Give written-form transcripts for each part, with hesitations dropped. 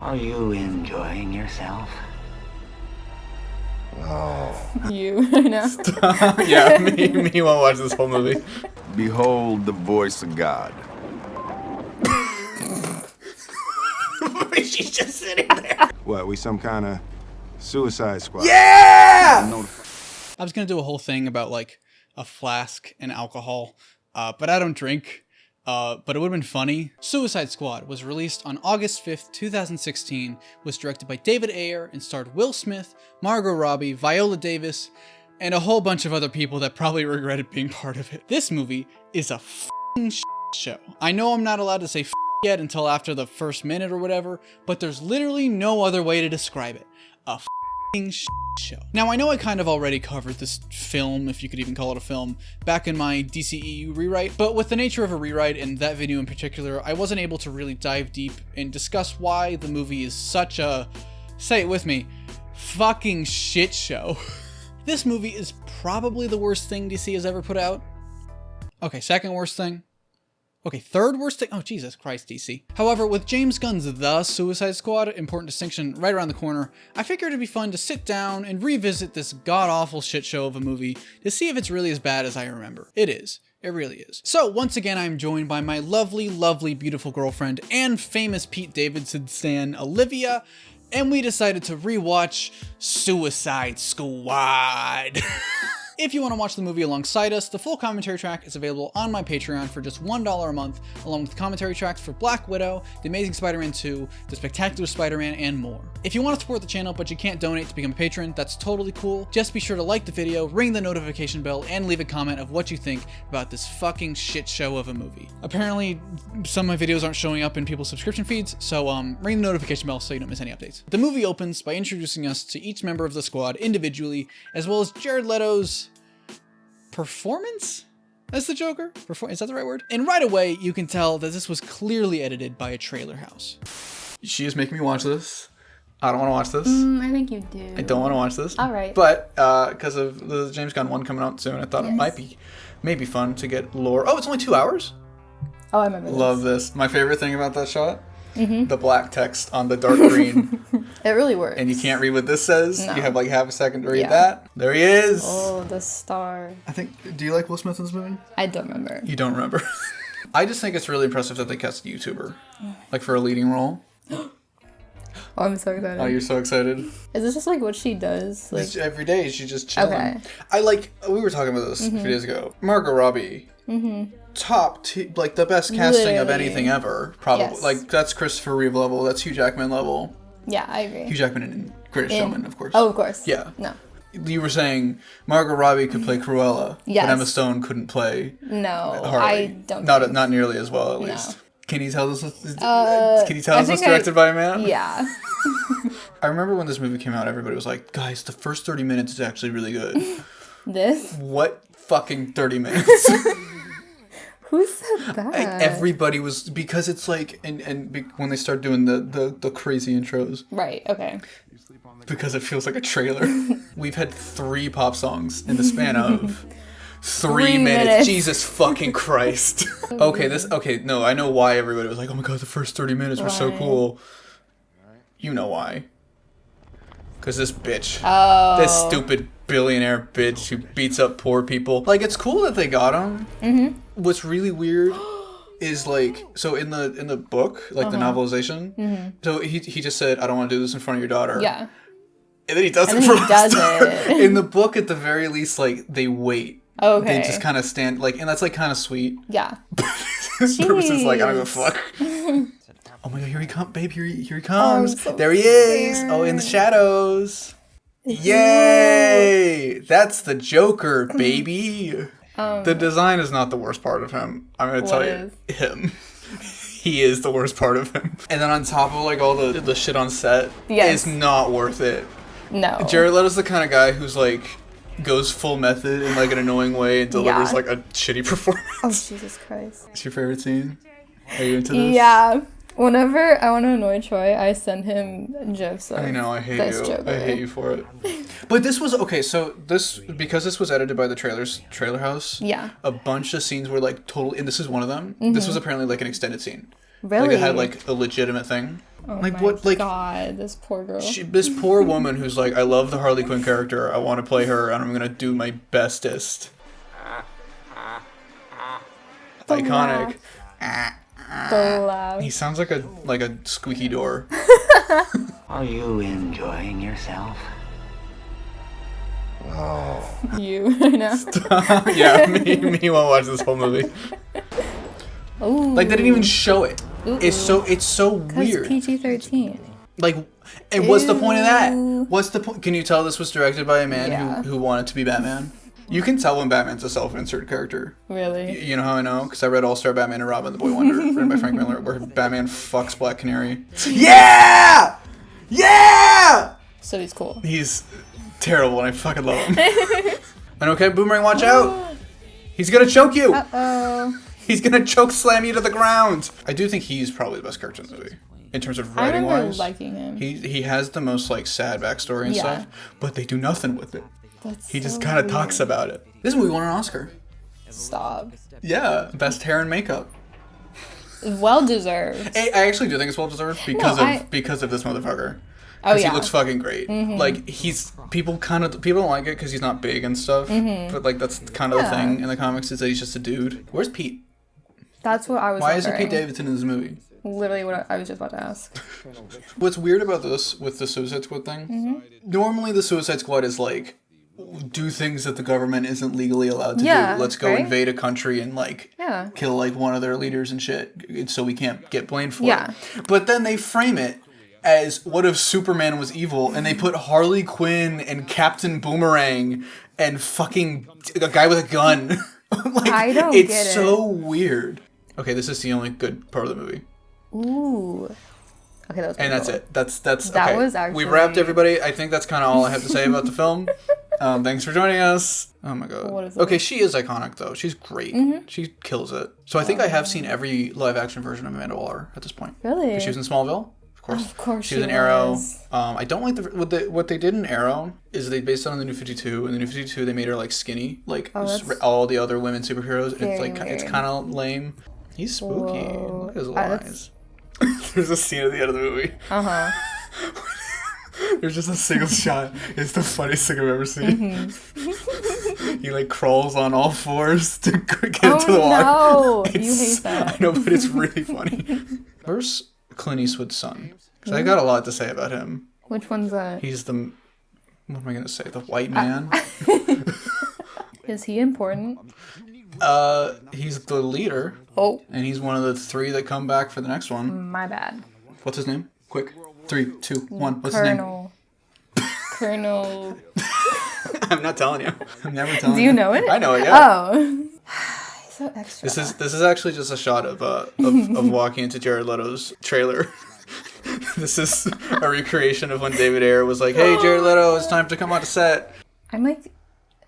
Are you enjoying yourself? Oh. You, I know. Yeah, me won't watch this whole movie. Behold the voice of God. She's just sitting there. What, we some kind of suicide squad? Yeah! I was going to do a whole thing about like a flask and alcohol, but I don't drink. But it would have been funny. Suicide Squad was released on August 5th, 2016, was directed by David Ayer, and starred Will Smith, Margot Robbie, Viola Davis, and a whole bunch of other people that probably regretted being part of it. This movie is a f***ing show. I know I'm not allowed to say yet until after the first minute or whatever, but there's literally no other way to describe it. A f***ing show. Now, I know I kind of already covered this film, if you could even call it a film, back in my DCEU rewrite, but with the nature of a rewrite and that video in particular, I wasn't able to really dive deep and discuss why the movie is such a, say it with me, fucking shit show. This movie is probably the worst thing DC has ever put out. Okay, second worst thing. Okay, third worst thing? Oh, Jesus Christ, DC. However, with James Gunn's The Suicide Squad, important distinction, right around the corner, I figured it'd be fun to sit down and revisit this god-awful shit show of a movie to see if it's really as bad as I remember. It is. It really is. So, once again, I'm joined by my lovely, lovely, beautiful girlfriend and famous Pete Davidson stan, Olivia, and we decided to rewatch Suicide Squad. If you want to watch the movie alongside us, the full commentary track is available on my Patreon for just $1 a month, along with commentary tracks for Black Widow, The Amazing Spider-Man 2, The Spectacular Spider-Man, and more. If you want to support the channel but you can't donate to become a patron, that's totally cool. Just be sure to like the video, ring the notification bell, and leave a comment of what you think about this fucking shit show of a movie. Apparently, some of my videos aren't showing up in people's subscription feeds, so ring the notification bell so you don't miss any updates. The movie opens by introducing us to each member of the squad individually, as well as Jared Leto's performance as the Joker? Is that the right word? And right away, you can tell that this was clearly edited by a trailer house. She is making me watch this. I don't want to watch this. I think you do. I don't want to watch this. All right. But because of the James Gunn one coming out soon, I thought it might be maybe fun to get lore. Oh, it's only 2 hours? Oh, I remember this. Love this. My favorite thing about that shot? The black text on the dark green. It really works. And you can't read what this says. No. You have like half a second to read that. There he is. Oh, the star. I think. Do you like Will Smith in this movie? I don't remember. You don't remember. I just think it's really impressive that they cast a YouTuber, like for a leading role. Oh, I'm so excited. Oh, you're so excited. Is this just like what she does? Like It's every day she just chilling. Okay. I like. We were talking about this a few days ago. Margot Robbie. Like the best casting of Literally. anything ever. Probably. Yes. Like that's Christopher Reeve level. That's Hugh Jackman level. Yeah, I agree. Hugh Jackman in Greatest Showman, of course. Oh, of course. Yeah. No. You were saying Margot Robbie could play Cruella, Yes. but Emma Stone couldn't play No. Harley. I don't. Not nearly as well, at No. least. Can you tell us? Can you tell I us it's think directed by a man? Yeah. I remember when this movie came out, everybody was like, "Guys, the first 30 minutes is actually really good." This? What fucking 30 minutes? Who said that? Like, everybody was, because it's like, when they start doing the crazy intros, Right, okay. because it feels like a trailer. We've had 3 pop songs in the span of 3 minutes. Jesus fucking Christ. No, I know why everybody was like, oh my god, the first 30 minutes were so Right. cool. You know why. Because this bitch. Oh. This stupid billionaire bitch who beats up poor people. Like, it's cool that they got him. Mm-hmm. What's really weird is, like, so in the book, like the novelization, so he just said, I don't want to do this in front of your daughter. Yeah. And then he does it in front of his daughter. In the book, at the very least, like, they wait. Okay. They just kind of stand, like, and that's, like, kind of sweet. Yeah. His purpose is, like, I don't give a fuck. Oh my god, here he comes, babe, here he comes. I'm so there he is. scared. Oh, in the shadows. Yay! That's the Joker, baby. The design is not the worst part of him. I'm gonna tell you, him. He is the worst part of him. And then on top of like all the shit on set, Yes. is not worth it. No. Jared Leto's the kind of guy who's like goes full method in like an annoying way and delivers like a shitty performance. Oh, Jesus Christ. What's your favorite scene? Are you into this? Yeah. Whenever I want to annoy Troy, I send him gifs of I know, I hate this you. Joker. I hate you for it. But this was okay. So because this was edited by the Trailer House. Yeah. A bunch of scenes were like total, and this is one of them. This was apparently like an extended scene. Really? Like, it had, like, a legitimate thing. Oh like, my what, like... God, this poor girl. This poor woman who's like, I love the Harley Quinn character, I want to play her, and I'm gonna do my bestest. The Iconic. The laugh. He sounds like a squeaky door. Are you enjoying yourself? You, I know. Yeah, me won't watch this whole movie. Ooh. Like, they didn't even show it. Ooh. It's so weird. PG-13. Like, and what's the point of that? Ew. What's the point? Can you tell this was directed by a man Yeah. who wanted to be Batman? You can tell when Batman's a self-insert character. Really? You know how I know? Because I read All-Star Batman and Robin the Boy Wonder, written by Frank Miller, where Batman fucks Black Canary. Yeah! Yeah! So he's cool. He's terrible, and I fucking love him. And okay, Boomerang, watch out! He's gonna choke you! Uh-oh. He's gonna choke slam you to the ground! I do think he's probably the best character in the movie. In terms of I writing remember wise. liking him. He has the most, like, sad backstory and Yeah. stuff, but they do nothing with it. That's He just so kind of weird. talks about it. This movie won an Oscar. Stop. Yeah, best hair and makeup. Well deserved. I actually do think it's well deserved because No, because of this motherfucker. Oh Because yeah. he looks fucking great. Like, people don't like it because he's not big and stuff. But like, that's kind of the Yeah. thing in the comics, is that he's just a dude. Where's Pete? That's what I was Why isn't wondering. Pete Davidson in this movie? Literally what I was just about to ask. What's weird about this with the Suicide Squad thing? Normally, the Suicide Squad is like, do things that the government isn't legally allowed to Yeah, do. Let's go right? invade a country and like Yeah. kill like one of their leaders and shit, so we can't get blamed for Yeah. it. But then they frame it as, what if Superman was evil, and they put Harley Quinn and Captain Boomerang and fucking a guy with a gun. Like, I don't it's get it. so weird. Okay, this is the only good part of the movie. Ooh. Okay, that was And pretty that's cool. it. That's That okay. was actually- We wrapped, everybody. I think that's kind of all I have to say about the film. Thanks for joining us. Oh my god. What is it? Okay, she is iconic though. She's great. She kills it. So I think I have seen every live action version of Amanda Waller at this point. Really? She was in Smallville, of course. Of course She was in she Arrow. was. I don't like what they did in Arrow is they based it on the New 52. In the New 52, they made her like skinny, like Oh, that's all the other women superheroes. very It's like it's weird. kind of lame. He's spooky. Whoa. Look at his little That's- eyes. There's a scene at the end of the movie. Uh-huh. There's just a single shot. It's the funniest thing I've ever seen. He like crawls on all fours to get into the water. Oh no! You It's- hate that. I know, but it's really funny. Where's Clint Eastwood's son? Because I got a lot to say about him. Which one's that? He's the... What am I going to say? The white man? Is he important? He's the leader. Oh, And he's one of the 3 that come back for the next one. my bad. What's his name? Quick. 3, 2, 1. What's his name? Colonel. I'm not telling you. I'm never telling you. Do you know it? I know it, yeah. Oh. So extra. This is actually just a shot of walking into Jared Leto's trailer. This is a recreation of when David Ayer was like, "Hey, Jared Leto, it's time to come on to set." I'm like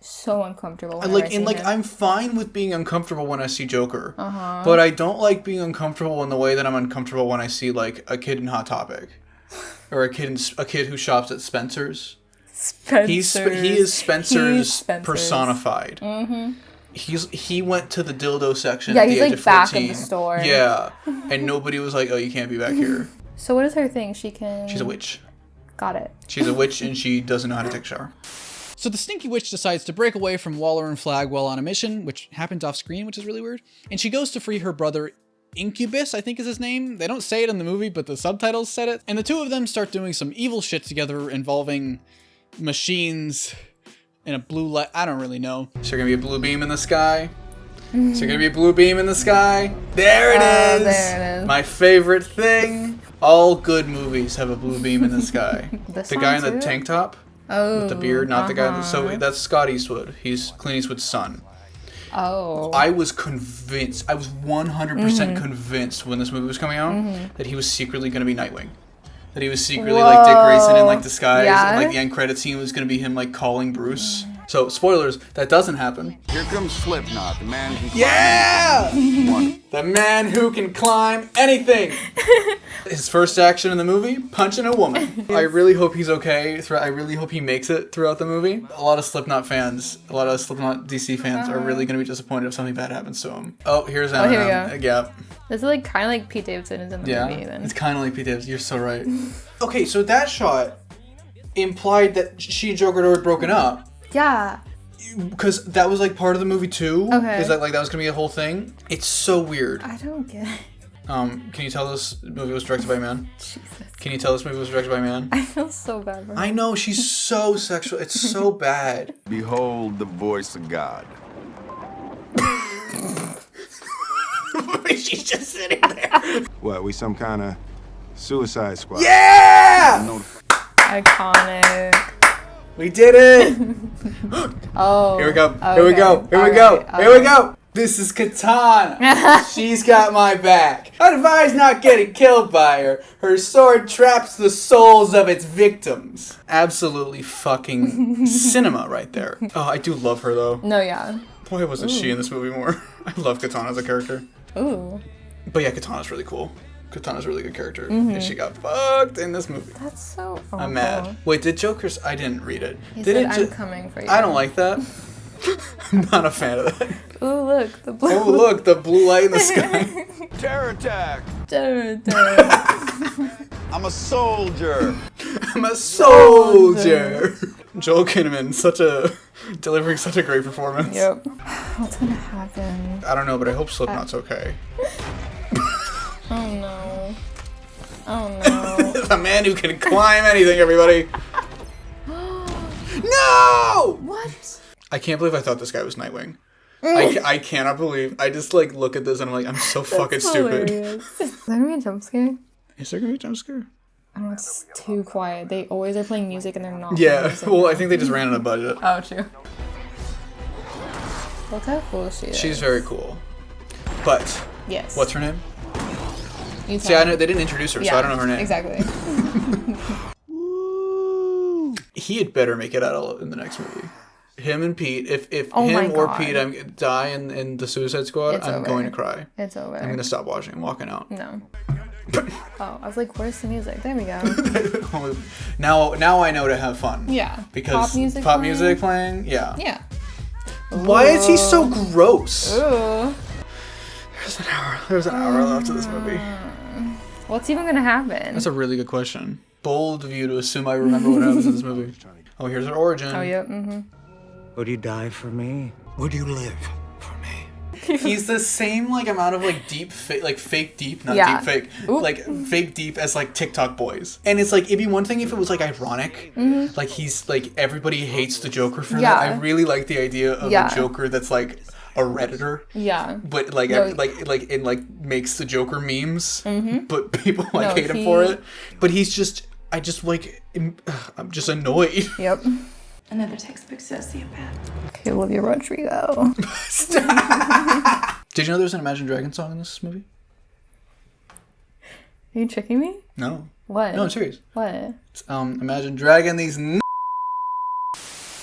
so uncomfortable. And whenever I see him. I'm fine with being uncomfortable when I see Joker, but I don't like being uncomfortable in the way that I'm uncomfortable when I see like a kid in Hot Topic, or a kid who shops at Spencer's. He is Spencer's personified. Mm-hmm. He went to the dildo section at the he's age like of 14. back of the store. Yeah, and nobody was like, "Oh, you can't be back here." So what is her thing? She's a witch. Got it. She's a witch, and she doesn't know how to take a shower. So the Stinky Witch decides to break away from Waller and Flagwell on a mission, which happens off screen, which is really weird. And she goes to free her brother Incubus, I think is his name. They don't say it in the movie, but the subtitles said it. And the two of them start doing some evil shit together involving machines and a blue light. I don't really know. Is there gonna be a blue beam in the sky? Is there gonna be a blue beam in the sky? There it is! There it is. My favorite thing. All good movies have a blue beam in the sky. This The guy in one the too? tank top Oh. with the beard, not the guy. So that's Scott Eastwood. He's Clint Eastwood's son. Oh. I was convinced. I was 100% convinced when this movie was coming out that he was secretly going to be Nightwing. That he was secretly like Dick Grayson in like disguise, Yeah? and like the end credit scene was going to be him like calling Bruce. So spoilers, that doesn't happen. Here comes Slipknot, the man who... Yeah! One. The man who can climb anything. His first action in the movie, punching a woman. I really hope he's okay. I really hope he makes it throughout the movie. A lot of Slipknot fans, a lot of Slipknot DC fans are really going to be disappointed if something bad happens to him. Oh, here's Eminem. Oh, here we go. Yeah. This is like kind of like Pete Davidson is in the movie even. It's kind of like Pete Davidson. You're so right. Okay, so that shot implied that she and Joker were broken up. Yeah. Because that was like part of the movie too. Okay. Is that like that was gonna be a whole thing? It's so weird. I don't get it. Can you tell this movie was directed by a man? Jesus. Can you tell this movie was directed by a man? I feel so bad for her. I know, she's so sexual. It's so bad. Behold the voice of God. She's just sitting there. What, we some kind of Suicide Squad? Yeah! Iconic. We did it! Oh. Here we go. Okay. Here we go. Here we go. Here we go. This is Katana. She's got my back. I advise not getting killed by her. Her sword traps the souls of its victims. Absolutely fucking cinema right there. Oh, I do love her though. No, yeah. Why wasn't she in this movie more? I love Katana as a character. Ooh. But yeah, Katana's really cool. Katana's a really good character. And she got fucked in this movie. That's so awful. I'm mad. Wait, did Joker's... I didn't read it. He Did said, it I'm coming for you. I don't like that. I'm not a fan of that. Ooh, look. The blue. Oh, look, the blue light in the sky. Terror attack! I'm I'm a soldier! I'm a soldier. Joel Kinnaman, delivering such a great performance. Yep. What's gonna happen? I don't know, but I hope Slipknot's okay. Oh no. Oh no. The man who can climb anything, everybody. No! What? I can't believe I thought this guy was Nightwing. I cannot believe. I just like look at this and I'm like, I'm so fucking stupid. Hilarious. Is there gonna be a jump scare? Is there gonna be a jump scare? I don't know, it's too quiet. They always are playing music and they're not. Yeah, well, I think they just ran out of budget. Oh, true. Look how cool she is. She's very cool. But, Yes. what's her name? You See, tell I me. know they didn't introduce her, so I don't know her name. Exactly. He had better make it out in the next movie. Him and Pete. If Oh my him or God. Pete die in the Suicide Squad, It's I'm over. going to cry. It's over. I'm gonna stop watching. I'm walking out. No. Oh, I was like, where's the music? There we go. now I know to have fun. Yeah. Because Pop music playing. Yeah. Yeah. Why is he so gross? Ooh. There's an hour left of this movie. What's even gonna happen? That's a really good question. Bold of you to assume I remember what happens in this movie. Oh, here's her origin. Oh, yep. Mm-hmm. Would you die for me? Would you live for me? He's the same like amount of like fake deep, not Yeah. deep fake, Oop. like fake deep as like TikTok boys. And it's like it'd be one thing if it was like ironic, like he's like everybody hates the Joker for Yeah. that. I really like the idea of Yeah. a Joker that's like a Redditor, Yeah. but like No. like makes the Joker memes, but people like No, hate him for it. But he's just I'm just annoyed. Yep. Another textbook sociopath. Okay, Olivia Rodrigo. Did you know there's an Imagine Dragons song in this movie? Are you tricking me? No. What? No, I'm serious. What? It's, Imagine Dragon these.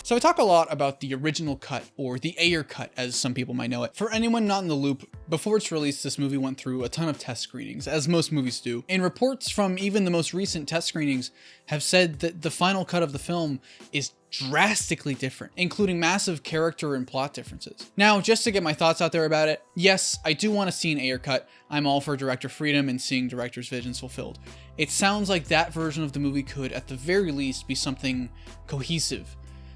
So I talk a lot about the original cut, or the Ayer Cut as some people might know it. For anyone not in the loop, before its release, this movie went through a ton of test screenings, as most movies do. And reports from even the most recent test screenings have said that the final cut of the film is drastically different, including massive character and plot differences. Now, just to get my thoughts out there about it, yes, I do want to see an Ayer Cut. I'm all for director freedom and seeing directors' visions fulfilled. It sounds like that version of the movie could, at the very least, be something cohesive.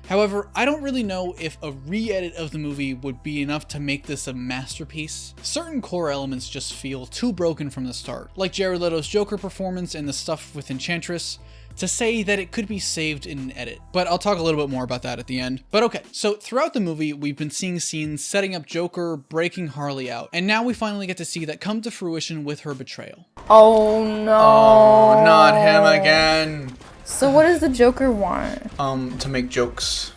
However, I don't really know if a re-edit of the movie would be enough to make this a masterpiece. Certain core elements just feel too broken from the start, like Jared Leto's Joker performance and the stuff with Enchantress, to say that it could be saved in an edit. But I'll talk a little bit more about that at the end. But okay, so throughout the movie, we've been seeing scenes setting up Joker, breaking Harley out, and now we finally get to see that come to fruition with her betrayal. Oh no. Oh, not him again. So what does the Joker want? To make jokes.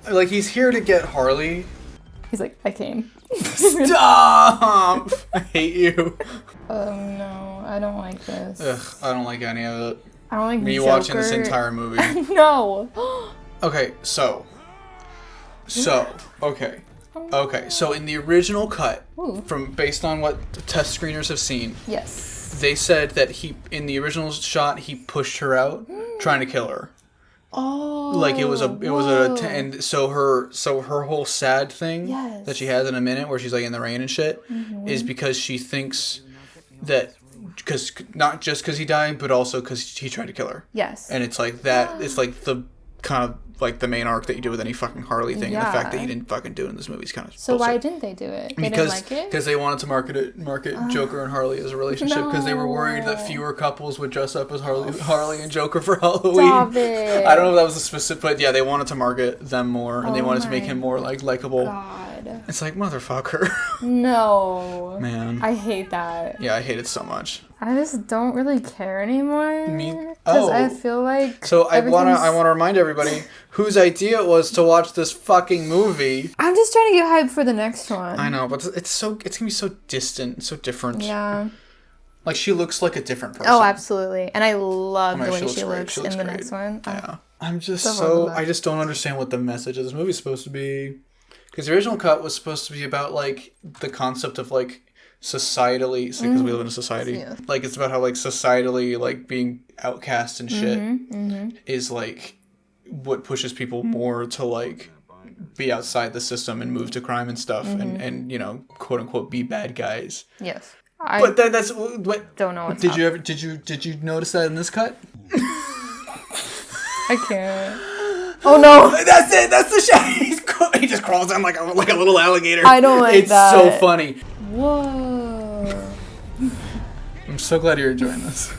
Like, he's here to get Harley. He's like, I came. Stop! I hate you. Oh no, I don't like this. Ugh, I don't like any of it. I don't like Me Joker. watching this entire movie. No. Okay, so, in the original cut, Ooh. based on what the test screeners have seen, Yes. They said that in the original shot, he pushed her out, trying to kill her. Oh, Like and so her whole sad thing that she has in a minute, where she's like in the rain and shit, is because she thinks that not just because he died, but also because he tried to kill her. Yes. And it's like that. It's like the kind of like the main arc that you do with any fucking Harley thing, and the fact that he didn't fucking do it in this movie is kind of so bullshit. why didn't they do it? They because didn't like it? Because they wanted to market Joker and Harley as a relationship, because they were worried that fewer couples would dress up as Harley and Joker for Halloween. Stop it. I don't know if that was a specific, but yeah, they wanted to market them more, and they wanted to make him more like likable. God. It's like, motherfucker. No. Man. I hate that. Yeah, I hate it so much. I just don't really care anymore. Oh. I feel like So I wanna remind everybody whose idea it was to watch this fucking movie. I'm just trying to get hyped for the next one. I know, but it's gonna be so distant, so different. Yeah. Like, she looks like a different person. Oh, absolutely. And I love the way she great. looks She looks in the great. next one. Yeah. I'm just I I just don't understand what the message of this movie is supposed to be. Because the original cut was supposed to be about, like, the concept of, like, societally, because we live in a society. Yeah. Like, it's about how, like, societally, like, being outcast and shit is, like, what pushes people more to, like, be outside the system and move to crime and stuff and you know, quote unquote, be bad guys. Yes. But that's what. Don't know what's did you notice that in this cut? I can't. Oh no! That's it. That's the shot. He just crawls down like a little alligator. I don't like that. It's so funny. Whoa! I'm so glad you're enjoying this.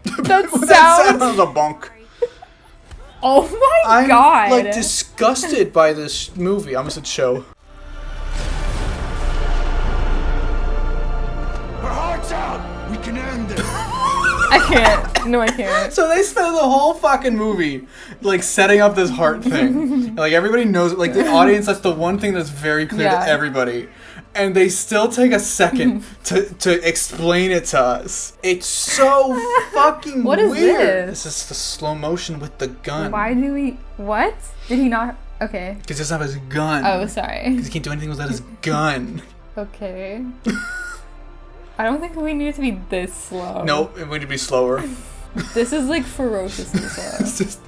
That sounds a bonk. Oh my god! I'm like disgusted by this movie. I almost said show. Her heart's out! We can end this! I can't. No, I can't. So they spend the whole fucking movie like setting up this heart thing. Like, everybody knows it. Like, the audience, that's the one thing that's very clear to everybody. And they still take a second to explain it to us. It's so fucking What is weird. this? This is the slow motion with the gun. Why do we... What? Did he not... Okay. Because he doesn't have his gun. Oh, sorry. Because he can't do anything without his gun. Okay. I don't think we need it to be this slow. Nope, it would be slower. This is like ferociously slow. It's just,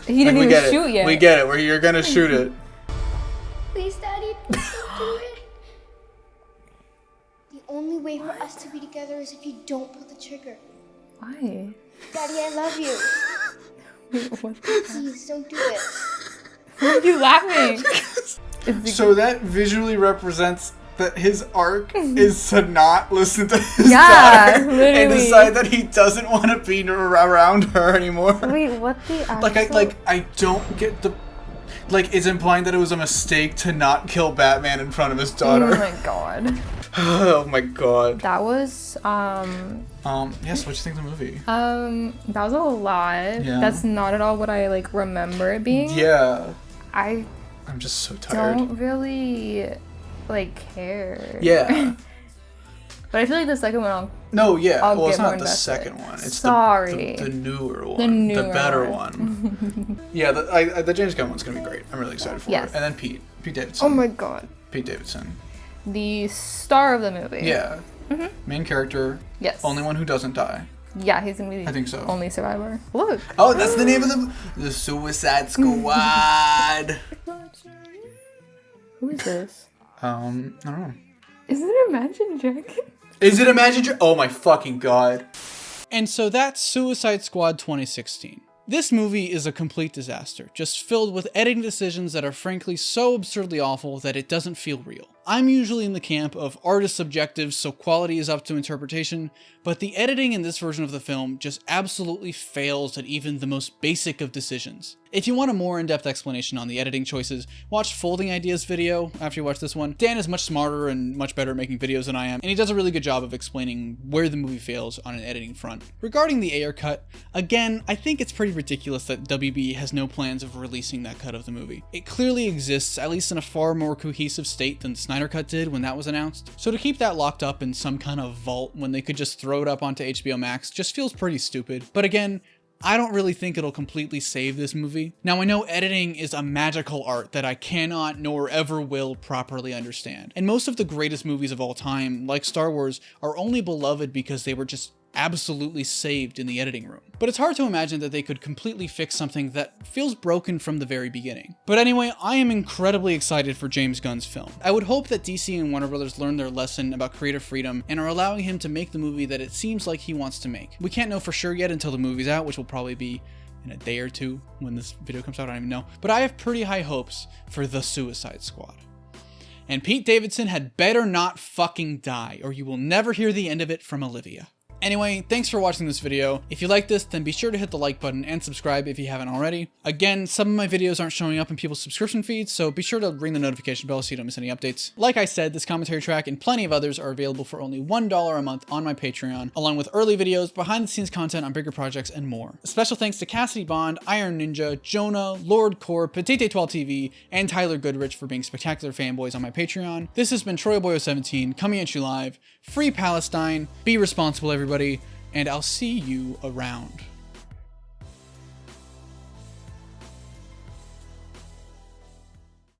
He didn't like, even shoot yet. We get it. Where you're gonna shoot it. Please, Daddy, don't do it. The only way for us to be together is if you don't pull the trigger. Why? Daddy, I love you. Wait, what? Please, don't do it. Why are you laughing? So that visually represents that his arc is to not listen to his Yeah, daughter literally. and decide that he doesn't want to be around her anymore. Wait, what the actual... I don't get the... Like, it's implying that it was a mistake to not kill Batman in front of his daughter. Oh my god. Oh my god. That was, yes, what'd you think of the movie? that was a lot. Yeah. That's not at all what I, like, remember it being. Yeah. I'm just so tired. don't really, like, care. Yeah. But I feel like the second one No, yeah. I'll Well, it's get more not the invested. second one. It's Sorry. the newer one. The better one. Yeah, the James Gunn one's going to be great. I'm really excited for it. And then Pete Davidson. Oh my god. Pete Davidson. The star of the movie. Yeah. Main character. Yes. Only one who doesn't die. Yeah, he's gonna be the I think so. only survivor. Look. Oh, that's the name of the Suicide Squad. Who is this? I don't know. Is it Imagine Dragons? Is it Imagine Oh my fucking god. And so that's Suicide Squad 2016. This movie is a complete disaster, just filled with editing decisions that are frankly so absurdly awful that it doesn't feel real. I'm usually in the camp of artist subjectives, so quality is up to interpretation, but the editing in this version of the film just absolutely fails at even the most basic of decisions. If you want a more in-depth explanation on the editing choices, watch Folding Ideas video after you watch this one. Dan is much smarter and much better at making videos than I am, and he does a really good job of explaining where the movie fails on an editing front. Regarding the Ayer Cut, again, I think it's pretty ridiculous that WB has no plans of releasing that cut of the movie. It clearly exists, at least in a far more cohesive state than the Snyder Cut did when that was announced. So to keep that locked up in some kind of vault when they could just throw it up onto HBO Max just feels pretty stupid. But again, I don't really think it'll completely save this movie. Now, I know editing is a magical art that I cannot nor ever will properly understand. And most of the greatest movies of all time, like Star Wars, are only beloved because they were just absolutely saved in the editing room. But it's hard to imagine that they could completely fix something that feels broken from the very beginning. But anyway, I am incredibly excited for James Gunn's film. I would hope that DC and Warner Brothers learned their lesson about creative freedom and are allowing him to make the movie that it seems like he wants to make. We can't know for sure yet until the movie's out, which will probably be in a day or two when this video comes out, I don't even know. But I have pretty high hopes for The Suicide Squad. And Pete Davidson had better not fucking die, or you will never hear the end of it from Olivia. Anyway, thanks for watching this video. If you like this, then be sure to hit the like button and subscribe if you haven't already. Again, some of my videos aren't showing up in people's subscription feeds, so be sure to ring the notification bell so you don't miss any updates. Like I said, this commentary track and plenty of others are available for only $1 a month on my Patreon, along with early videos, behind the scenes content on bigger projects, and more. A special thanks to Cassidy Bond, Iron Ninja, Jonah, Lord Core, Petite12TV, and Tyler Goodrich for being spectacular fanboys on my Patreon. This has been TroyBoy017 coming at you live. Free Palestine, be responsible everybody, and I'll see you around.